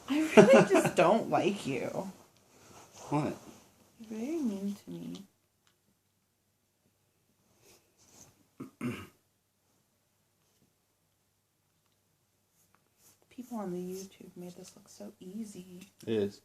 I really just don't like you. What? You're very mean to me. People on the YouTube made this look so easy. It is.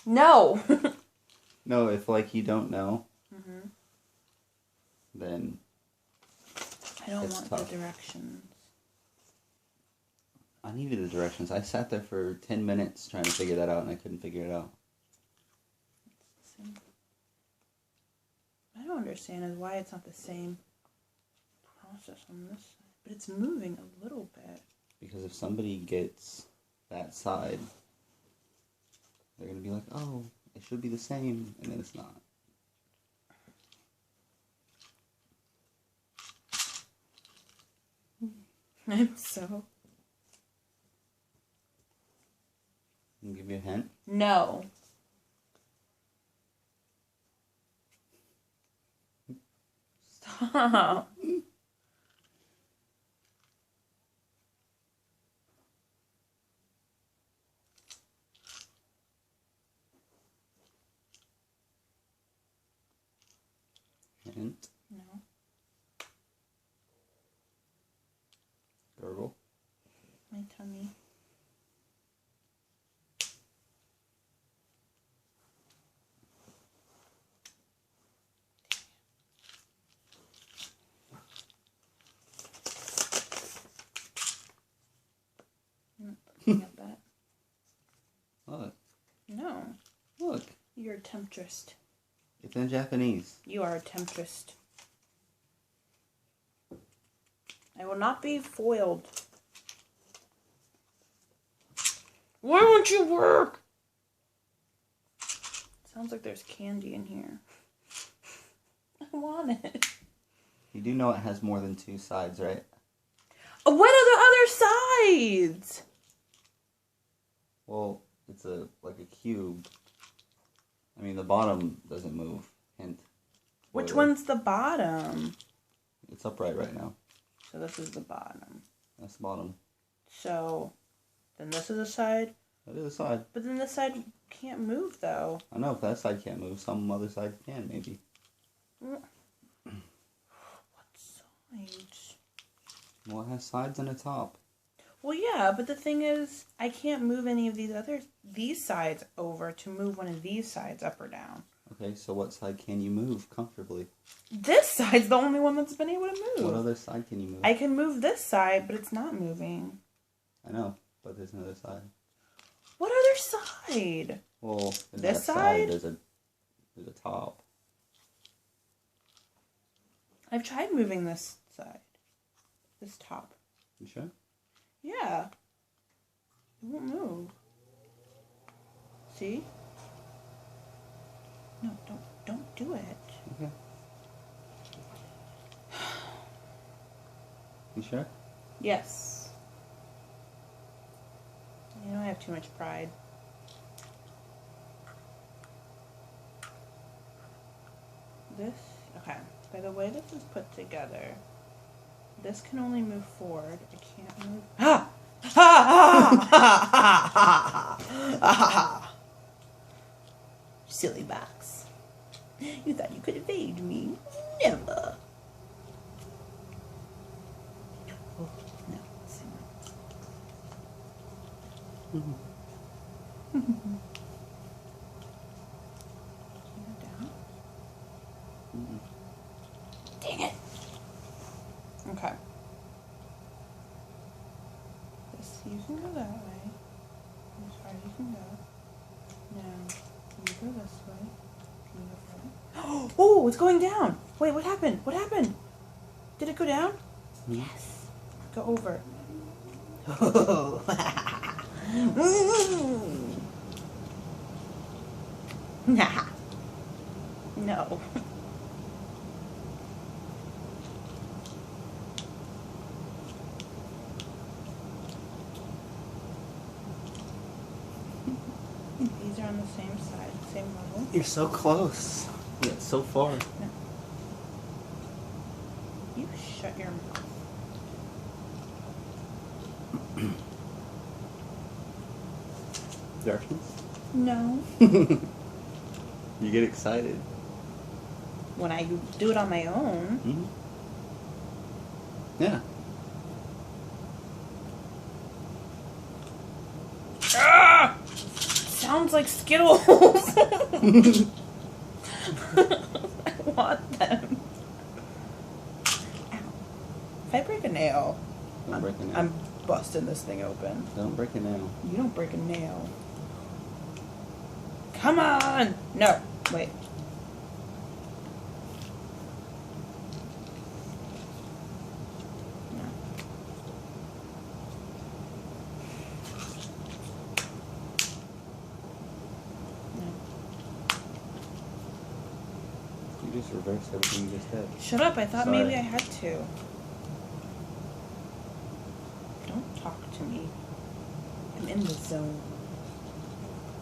No! No, if, like, you don't know, Mm-hmm. then I don't it's want tough. the directions. I needed the directions. I sat there for 10 minutes trying to figure that out, and I couldn't figure it out. It's the same. I don't understand is why it's not the same process on this side. But it's moving a little bit. Because if somebody gets that side, they're going to be like, oh, it should be the same, and then it's not. I'm so... Can I give you a hint? No. Stop. Hint. No. Gurgle. My tummy. Looking at that. Look. No. Look. You're a temptress. It's in Japanese. You are a temptress. I will not be foiled. Why won't you work? Sounds like there's candy in here. I want it. You do know it has more than two sides, right? What are the other sides? Well, it's like a cube. I mean, the bottom doesn't move. Hint. Which Spoiler. one's the bottom? It's upright right now. So this is the bottom. That's the bottom. So then this is a side. That is the side. But then this side can't move though. I know if that side can't move, some other side can, maybe. What sides? Well, it has sides and a top. Well, yeah, but the thing is, I can't move any of these sides over to move one of these sides up or down. Okay, so what side can you move comfortably? This side's the only one that's been able to move. What other side can you move? I can move this side, but it's not moving. I know, but there's another side. What other side? Well, in This that side? there's a top. I've tried moving this side. This top. You sure? Yeah. It won't move. See? No, don't do it. Okay. You sure? Yes. You know I have too much pride. This, okay. By the way this is put together, this can only move forward. It can't move. Ha! Ha! Ha! Ha! Ha! Ha! Silly box. You thought you could evade me? Never. Oh, no. Same one. Can you go down? Dang it. Okay. This, you can go that way. As far as you can go. Now, can you go this way? Can you go further? Oh, it's going down. Wait, what happened? What happened? Did it go down? Yes. Go over. No. These are on the same side, same level. You're so close. Yeah, so far. No. You shut your mouth. Directions? No. You get excited. When I do it on my own. Mm-hmm. Yeah. Ah! Sounds like Skittles. I want them. Ow. If I break a nail, Don't break a nail. I'm busting this thing open. Don't break a nail. You don't break a nail. Come on! No. Wait. No. No. You just reversed everything you just did. Shut up, I thought Sorry. maybe I had to. Don't talk to me. I'm in the zone.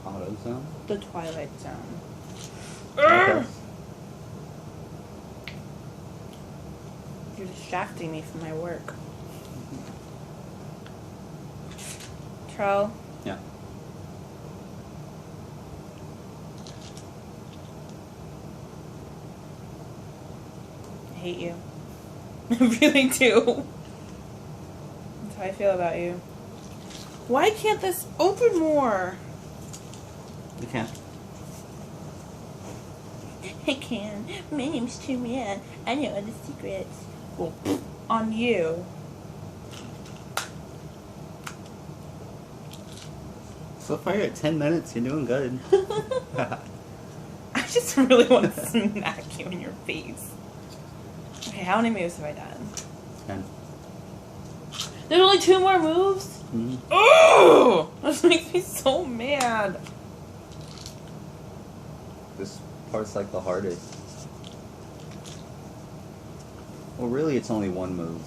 Auto zone? The Twilight Zone. Okay. You're distracting me from my work. Troll. Yeah. I hate you. I really do. That's how I feel about you. Why can't this open more? You can't. I can. My name's Tuman. I know all the secrets. Well, on you. So far you're at 10 minutes, you're doing good. I just really want to smack you in your face. Okay, how many moves have I done? 10. There's only 2 more moves? Mm-hmm. Oh! This makes me so mad. This part's like the hardest. Well, really, it's only one move.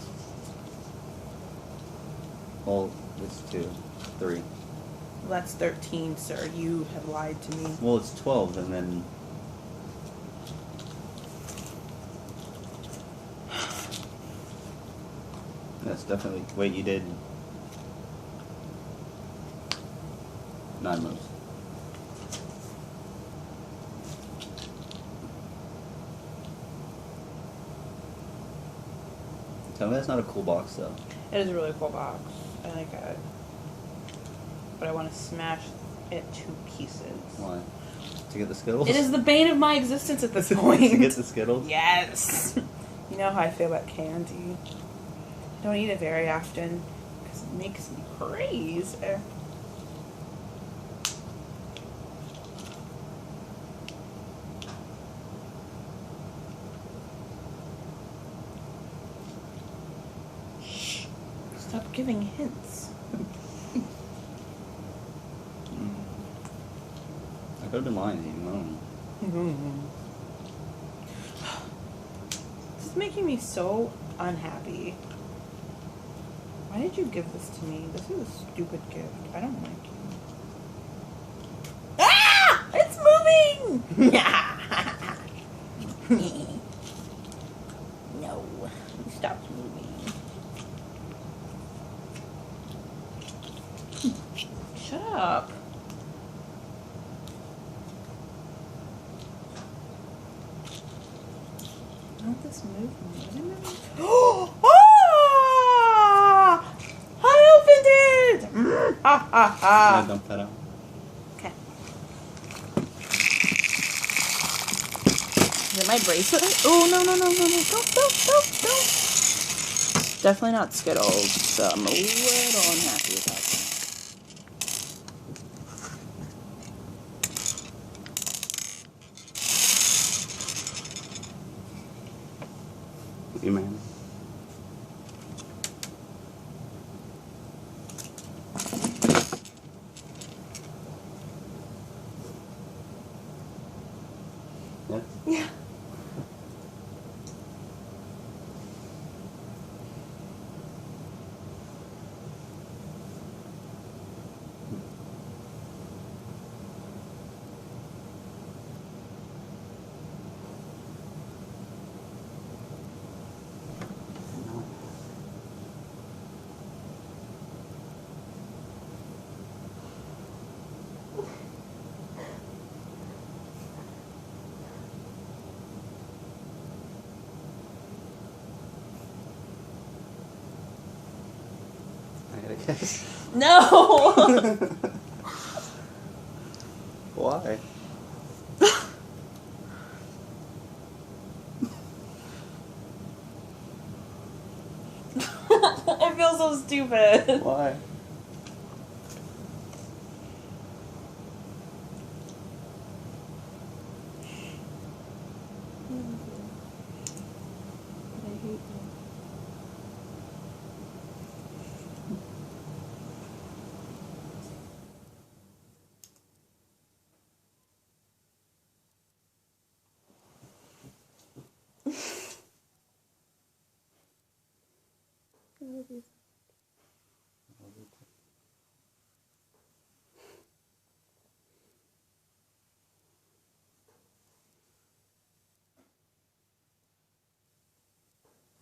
Well, it's 2, 3. Well, that's 13, sir. You have lied to me. Well, it's 12, and then... That's definitely... Wait, you did... 9 moves. Tell me that's not a cool box, though. It is a really cool box. I like it. But I want to smash it to pieces. Why? To get the Skittles? It is the bane of my existence at this To point. get the Skittles? Yes. You know how I feel about candy. I don't eat it very often because it makes me crazy. Shh. Stop giving hints. I could have been lying to you, no. This is making me so unhappy. Why did you give this to me? This is a stupid gift. I don't like you. Ah! It's moving! No. It stopped moving. Shut up. Don't this move me? Oh! I opened it! Ha ha Can I ha! dump that out? Okay. Is it my bracelet? Oh, no, no, no, no, no. Don't. Definitely not Skittles, so I'm a little unhappy about that. You man. Yeah? Yeah. Yes. No! Why? I feel so stupid. Why? I hate you.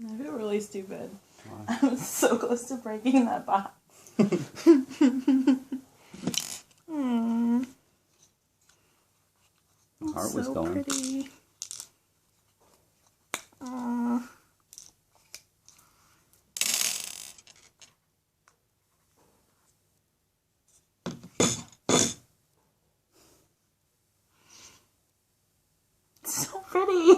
I feel really stupid. Why? I'm so close to breaking that box. Mm. My heart was So going. pretty. Aw. So pretty.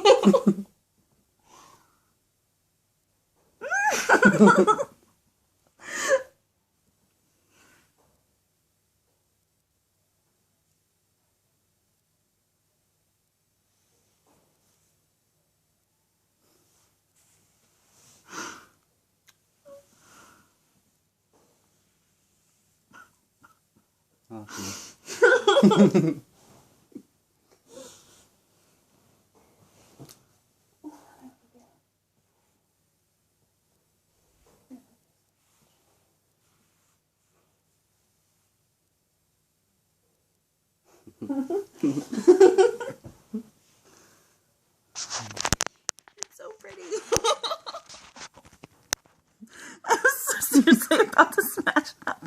Oh, geez. It's so pretty. I'm so seriously about to smash that.